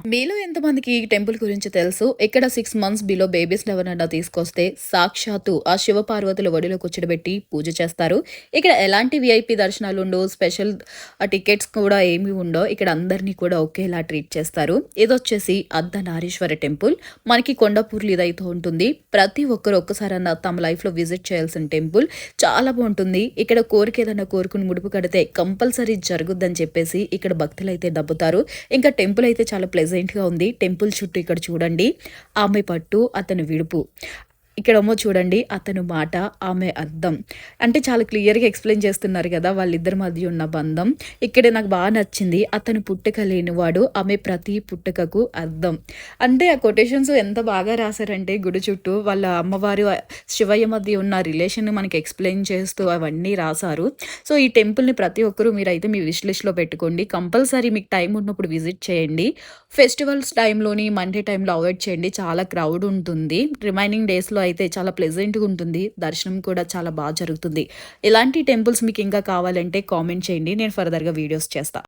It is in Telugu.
మీలో ఎంతమందికి ఈ టెంపుల్ గురించి తెలుసు? ఇక్కడ 6 మంత్స్ బిలో బేబీస్‌ని ఎవరినైనా తీసుకొస్తే సాక్షాత్తు ఆ శివపార్వతుల ఒడిలో కూర్చోబెట్టి పూజ చేస్తారు. ఇక్కడ ఎలాంటి వీఐపీ దర్శనాలుండవు. స్పెషల్ టికెట్స్ కూడా ఏమి ఉండవు. ఇక్కడ అందరిని కూడా ఒకేలా ట్రీట్ చేస్తారు. ఇదొచ్చేసి అర్ధనారీశ్వర టెంపుల్. మనకి కొండాపూర్‌లో ఇదైతే ఉంటుంది. ప్రతి ఒక్కరు ఒక్కసారన్నా తమ లైఫ్‌లో విజిట్ చేయాల్సిన టెంపుల్. చాలా బావుంటుంది. ఇక్కడ కోరిక ఏదైనా కోరుకుని ముడుపు కడితే కంపల్సరీ జరుగుద్దని చెప్పేసి ఇక్కడ భక్తులైతే నమ్ముతారు. ఇంకా టెంపుల్ అయితే చాలా ప్లెజెంట్‌గా ఉంది. టెంపుల్ చుట్టూ ఇక్కడ చూడండి. ఆమె పట్టు, అతను విడుపు. ఇక్కడేమో చూడండి అతను మాట, ఆమె అర్థం. అంటే చాలా క్లియర్‌గా ఎక్స్‌ప్లెయిన్ చేస్తున్నారు గదా! వాళ్ళిద్దరి మధ్య ఉన్న బంధం. ఇక్కడ నాకు బా నచ్చింది. అతను పుట్టుక లేనివాడు, ఆమె ప్రతి పుట్టుకకు అర్థం. అంటే ఆ కొటేషన్స్ ఎంత బాగా రాసారంటే గుడి చుట్టూ వాళ్ళ అమ్మవారు, శివయ్య మధ్య ఉన్న రిలేషన్‌ని మనకి ఎక్స్‌ప్లెయిన్ చేస్తూ అవన్నీ రాసారు. సో, ఈ టెంపుల్‌ని ప్రతి ఒక్కరు మీరైతే మీ విష్ లిస్ట్‌లో పెట్టుకోండి. కంపల్సరీ మీకు టైం ఉన్నప్పుడు విజిట్ చేయండి. ఫెస్టివల్స్ టైంలోని మండే టైంలో అవాయిడ్ చేయండి. చాలా క్రౌడ్ ఉంటుంది. రిమైనింగ్ డేస్‌లో అయితే చాలా ప్లెజెంట్‌గా ఉంటుంది. దర్శనం కూడా చాలా జరుగుతుంది. ఇలాంటి టెంపుల్స్ మీకు ఇంకా కావాలంటే కామెంట్ చేయండి. నేను ఫర్దర్‌గా వీడియోస్ చేస్తా.